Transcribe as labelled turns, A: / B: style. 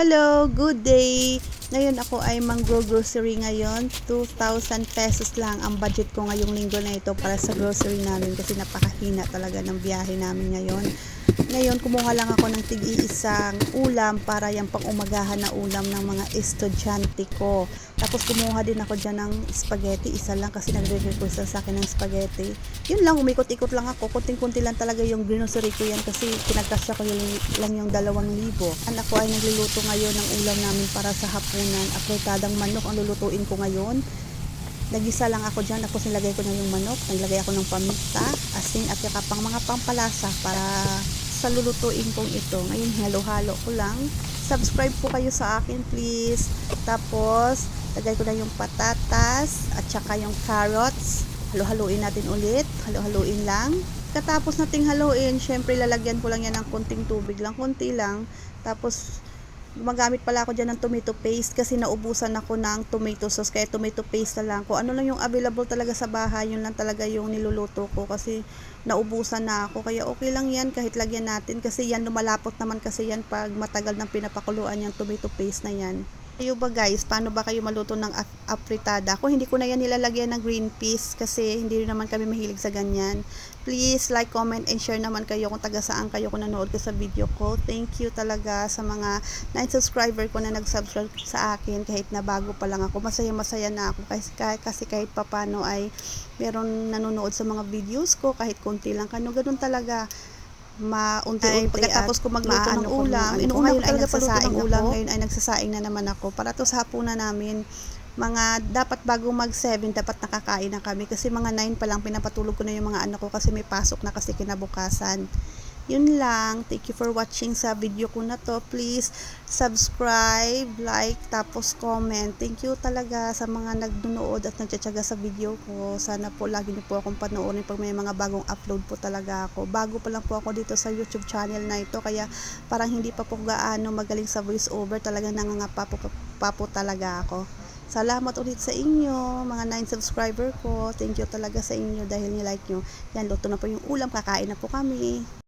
A: Hello, good day! Ngayon ako ay mang-grocery ngayon. 2,000 pesos lang ang budget ko ngayong linggo na ito para sa grocery namin kasi napakahina talaga ng biyahe namin ngayon. Ngayon, kumuha lang ako ng tig-iisang ulam para yung pang-umagahan na ulam ng mga estudyante ko. Tapos kumuha din ako dyan ng spaghetti, isa lang kasi nagre-request sa akin ng spaghetti. Yun lang, umikot-ikot lang ako. Kunting-kunti lang talaga yung grocery ko yan kasi pinagkasya ko lang yung 2,000. Anak ko ay nagluluto ngayon ng ulam namin para sa hapunan. Apretadang manok ang lulutuin ko ngayon. Nagisa lang ako dyan, tapos nilagay ko na yung manok, naglagay ako ng paminta, asin at saka pang mga pampalasa para sa lulutuin kong ito. Ngayon, halo-halo ko lang. Subscribe po kayo sa akin, please. Tapos, lagay ko na yung patatas at saka yung carrots. Halo-haluin natin ulit. Halo-haluin lang. Katapos nating haluin, syempre lalagyan ko lang yan ng konting tubig lang, konti lang. Tapos, gumagamit pala ako dyan ng tomato paste kasi naubusan ako ng tomato sauce, kaya tomato paste na lang. Kung ano lang yung available talaga sa bahay, yun lang talaga yung niluluto ko kasi naubusan na ako. Kaya okay lang yan kahit lagyan natin kasi yan lumalapot naman kasi yan pag matagal nang pinapakuluan yung tomato paste na yan. Kayo ba guys, paano ba kayo maluto ng afritada? Ako hindi ko na yan nilalagyan ng green peas kasi hindi rin naman kami mahilig sa ganyan. Please like, comment, and share naman kayo kung taga saan kayo kung nanood ka sa video ko. Thank you talaga sa mga 9 subscriber ko na nag-subscribe sa akin kahit na bago pa lang ako. Masaya na ako kasi kahit papano ay meron nanonood sa mga videos ko kahit konti lang. Ganun talaga. Maunti-unti pagkatapos ko magluto ng ulam, inuuna ko talaga paluto ng ulam, ngayon ay nagsasaing na naman ako para to sa hapunan namin. Dapat bago mag 7 dapat nakakain na kami kasi mga 9 pa lang pinapatulog ko na yung mga anak ko kasi may pasok na kasi kinabukasan. Yun lang. Thank you for watching sa video ko na to. Please subscribe, like, tapos comment. Thank you talaga sa mga nagnunood at nagtsatsaga sa video ko. Sana po lagi niyo po akong panoorin pag may mga bagong upload po talaga ako. Bago pa lang po ako dito sa YouTube channel na ito kaya parang hindi pa po gaano magaling sa voice over. Talaga nangangapa po talaga ako. Salamat ulit sa inyo, mga 9 subscriber ko. Thank you talaga sa inyo dahil nilike nyo. Yan, luto na po yung ulam. Kakain na po kami.